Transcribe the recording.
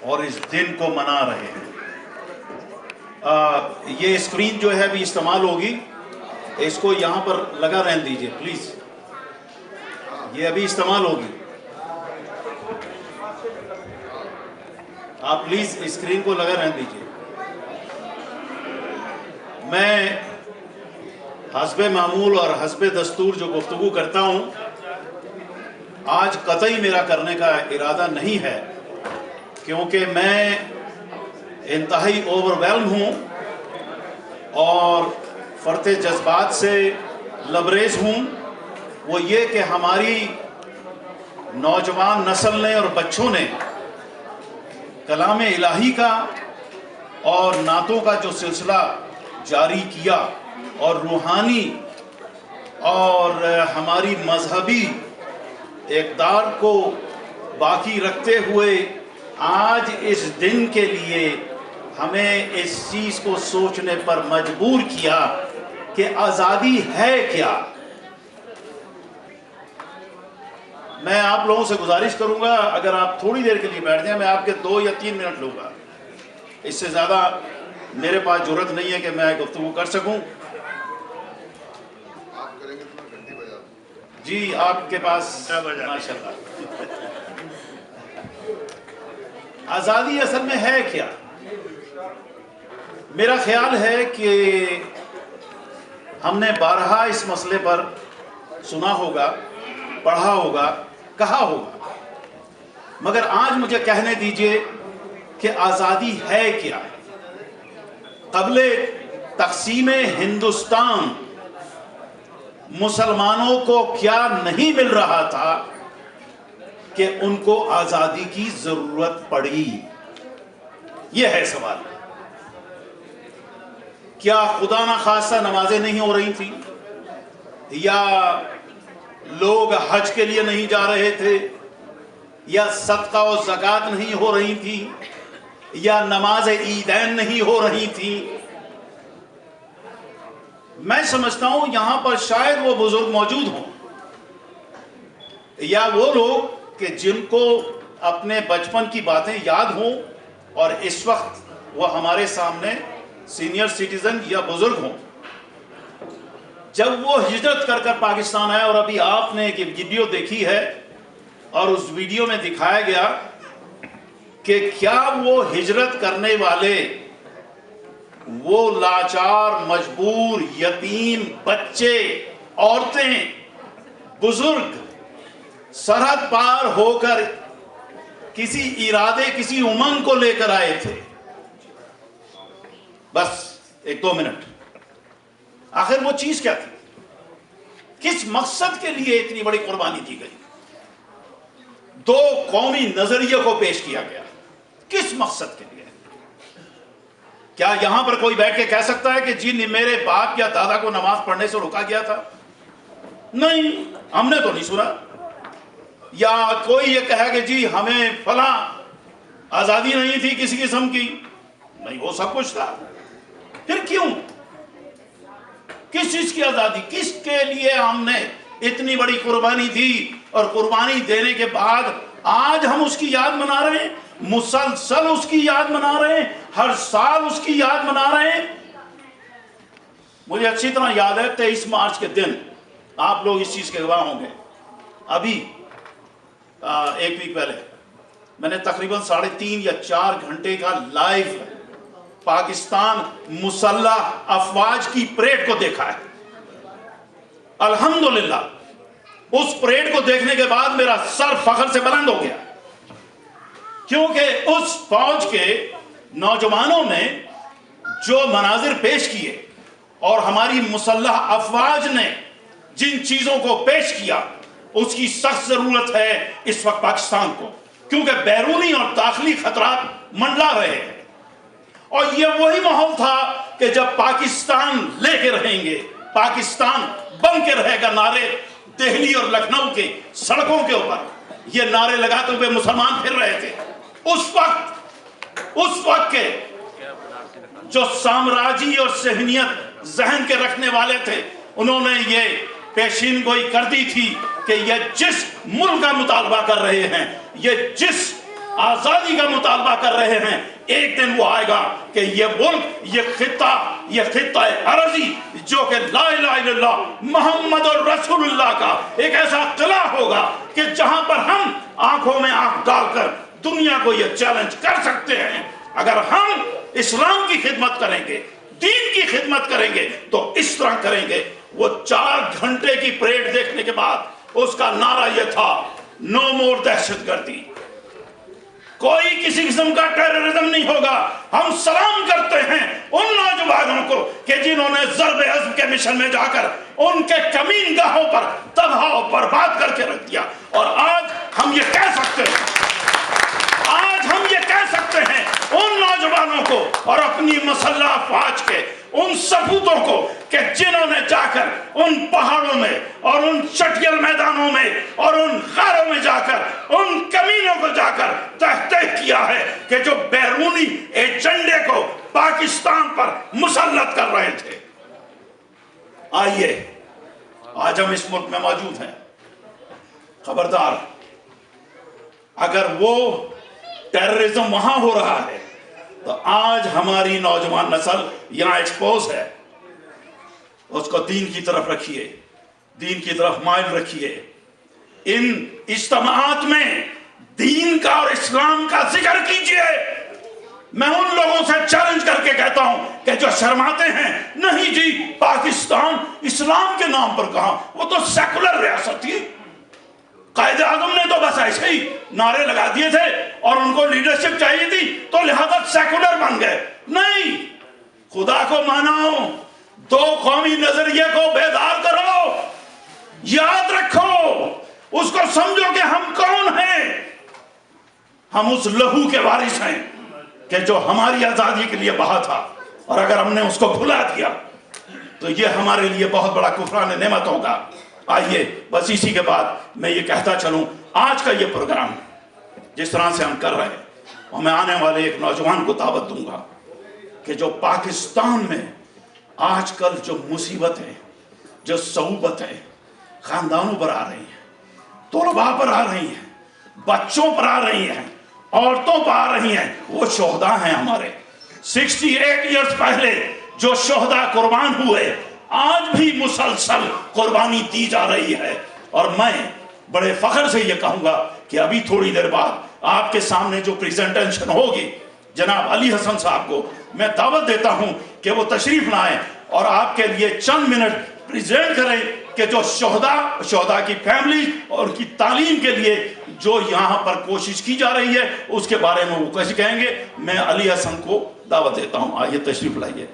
اور اس دن کو منا رہے ہیں۔ یہ اسکرین جو ہے ابھی استعمال ہوگی، اس کو یہاں پر لگا رہنے دیجئے پلیز، یہ ابھی استعمال ہوگی، آپ پلیز اسکرین کو لگا رہنے دیجئے۔ میں حسب معمول اور حسب دستور جو گفتگو کرتا ہوں، آج قطعی میرا کرنے کا ارادہ نہیں ہے، کیونکہ میں انتہائی اوور ویلم ہوں اور فرط جذبات سے لبریز ہوں۔ وہ یہ کہ ہماری نوجوان نسل نے اور بچوں نے کلام الہی کا اور نعتوں کا جو سلسلہ جاری کیا، اور روحانی اور ہماری مذہبی اقدار کو باقی رکھتے ہوئے آج اس دن کے لیے ہمیں اس چیز کو سوچنے پر مجبور کیا کہ آزادی ہے کیا۔ میں آپ لوگوں سے گزارش کروں گا، اگر آپ تھوڑی دیر کے لیے بیٹھ جائیں، میں آپ کے 2 یا 3 منٹ لوں گا، اس سے زیادہ میرے پاس جرات نہیں ہے کہ میں گفتگو کر سکوں۔ جی آپ کے پاس ماشاءاللہ۔ آزادی اصل میں ہے کیا؟ میرا خیال ہے کہ ہم نے بارہا اس مسئلے پر سنا ہوگا، پڑھا ہوگا، کہا ہوگا، مگر آج مجھے کہنے دیجئے کہ آزادی ہے کیا؟ قبل تقسیم ہندوستان مسلمانوں کو کیا نہیں مل رہا تھا کہ ان کو آزادی کی ضرورت پڑی؟ یہ ہے سوال۔ کیا خدا نخواستہ نمازیں نہیں ہو رہی تھیں، یا لوگ حج کے لیے نہیں جا رہے تھے، یا صدقہ و زکوٰۃ نہیں ہو رہی تھی، یا نماز عیدین نہیں ہو رہی تھی؟ میں سمجھتا ہوں یہاں پر شاید وہ بزرگ موجود ہوں، یا وہ لوگ کہ جن کو اپنے بچپن کی باتیں یاد ہوں اور اس وقت وہ ہمارے سامنے سینئر سٹیزن یا بزرگ ہوں۔ جب وہ ہجرت کر کر پاکستان آئے، اور ابھی آپ نے ایک ویڈیو دیکھی ہے اور اس ویڈیو میں دکھایا گیا کہ کیا وہ ہجرت کرنے والے، وہ لاچار، مجبور، یتیم بچے، عورتیں، بزرگ سرحد پار ہو کر کسی ارادے، کسی امنگ کو لے کر آئے تھے۔ بس 1-2 منٹ، آخر وہ چیز کیا تھی؟ کس مقصد کے لیے اتنی بڑی قربانی دی گئی؟ 2 قومی نظریے کو پیش کیا گیا، کس مقصد کے لیے؟ کیا یہاں پر کوئی بیٹھ کے کہہ سکتا ہے کہ جی میرے باپ یا دادا کو نماز پڑھنے سے روکا گیا تھا؟ نہیں، ہم نے تو نہیں سنا۔ یا کوئی یہ کہے کہ جی ہمیں فلاں آزادی نہیں تھی کسی قسم کی؟ نہیں، وہ سب کچھ تھا۔ پھر کیوں؟ کس چیز کی آزادی؟ کس کے لیے ہم نے اتنی بڑی قربانی دی؟ اور قربانی دینے کے بعد آج ہم اس کی یاد منا رہے ہیں، مسلسل اس کی یاد منا رہے ہیں، ہر سال اس کی یاد منا رہے ہیں۔ مجھے اچھی طرح یاد ہے 23 مارچ کے دن، آپ لوگ اس چیز کے گواہ ہوں گے، ابھی 1 ویک پہلے میں نے تقریباً 3.5 یا 4 گھنٹے کا لائیو پاکستان مسلح افواج کی پریڈ کو دیکھا ہے۔ الحمدللہ اس پریڈ کو دیکھنے کے بعد میرا سر فخر سے بلند ہو گیا، کیونکہ اس فوج کے نوجوانوں نے جو مناظر پیش کیے اور ہماری مسلح افواج نے جن چیزوں کو پیش کیا، اس کی سخت ضرورت ہے اس وقت پاکستان کو، کیونکہ بیرونی اور داخلی خطرات منڈلا رہے ہیں۔ اور یہ وہی ماحول تھا کہ جب پاکستان لے کے رہیں گے، پاکستان بن کے رہے گا، نعرے دہلی اور لکھنؤ کے سڑکوں کے اوپر یہ نعرے لگاتے ہوئے مسلمان پھر رہے تھے۔ اس وقت کے جو سامراجی اور صہیونیت ذہن کے رکھنے والے تھے، انہوں نے یہ پیشین گوئی کر دی تھی کہ یہ جس ملک کا مطالبہ کر رہے ہیں، یہ جس آزادی کا مطالبہ کر رہے ہیں، ایک دن وہ آئے گا کہ یہ ملک، یہ خطہ عرضی جو کہ لا الہ الا اللہ محمد رسول اللہ کا ایک ایسا قلعہ ہوگا کہ جہاں پر ہم آنکھوں میں آنکھ ڈال کر دنیا کو یہ چیلنج کر سکتے ہیں، اگر ہم اسلام کی خدمت کریں گے، دین کی خدمت کریں گے تو اس طرح کریں گے۔ وہ 4 گھنٹے کی پریڈ دیکھنے کے بعد اس کا نعرہ یہ تھا، نو مور دہشت گردی، کوئی کسی قسم کا ٹیررزم نہیں ہوگا۔ ہم سلام کرتے ہیں ان نوجوانوں کو کہ جنہوں نے ضرب عزم کے مشن میں جا کر ان کے کمین گاہوں پر تباہ و برباد کر کے رکھ دیا، اور آج ہم یہ کہہ سکتے ہیں، ان نوجوانوں کو اور اپنی مسلح افواج کے ان سپوتوں کو کہ جنہوں نے جا کر ان پہاڑوں میں اور ان چٹیل میدانوں میں اور ان غاروں میں جا کر ان کمینوں کو جا کر تحقیق کیا ہے کہ جو بیرونی ایجنڈے کو پاکستان پر مسلط کر رہے تھے۔ آئیے، آج ہم اس ملک میں موجود ہیں، خبردار اگر وہ ٹیررزم وہاں ہو رہا ہے تو آج ہماری نوجوان نسل یہاں ایکسپوز ہے، اس کو دین کی طرف رکھیے، دین کی طرف مائل رکھیے۔ ان اجتماعات میں دین کا اور اسلام کا ذکر کیجئے۔ میں ان لوگوں سے چیلنج کر کے کہتا ہوں کہ جو شرماتے ہیں، نہیں جی پاکستان اسلام کے نام پر کہاں، وہ تو سیکولر ریاست تھی، قائد اعظم نے تو بس ایسے ہی نعرے لگا دیے تھے اور ان کو لیڈرشپ چاہیے تھی تو لہذا سیکولر بن گئے۔ نہیں، خدا کو مانو، دو قومی نظریے کو بیدار کرو، یاد رکھو، اس کو سمجھو کہ ہم کون ہیں۔ ہم اس لہو کے وارث ہیں کہ جو ہماری آزادی کے لیے بہا تھا، اور اگر ہم نے اس کو بھلا دیا تو یہ ہمارے لیے بہت بڑا کفران نعمت ہوگا۔ آئیے بس اسی کے بعد میں یہ کہتا چلوں، آج کا یہ پروگرام جس طرح سے ہم کر رہے ہیں، اور میں آنے والے ایک نوجوان کو دعوت دوں گا کہ جو پاکستان میں آج کل جو مصیبتیں، جو صعوبتیں خاندانوں پر آ رہی ہیں، طلباء پر آ رہی ہیں، بچوں پر آ رہی ہیں، عورتوں پر آ رہی ہیں، وہ شہداء ہیں ہمارے۔ 68 ایئرز پہلے جو شہداء قربان ہوئے، آج بھی مسلسل قربانی دی جا رہی ہے۔ اور میں بڑے فخر سے یہ کہوں گا کہ ابھی تھوڑی دیر بعد آپ کے سامنے جو پریزنٹیشن ہوگی، جناب علی حسن صاحب کو میں دعوت دیتا ہوں کہ وہ تشریف لائیں اور آپ کے لیے چند منٹ پریزنٹ کریں کہ جو شہداء کی فیملی اور ان کی تعلیم کے لیے جو یہاں پر کوشش کی جا رہی ہے اس کے بارے میں وہ کیسے کہیں گے۔ میں علی حسن کو دعوت دیتا ہوں، آئیے تشریف لائیے۔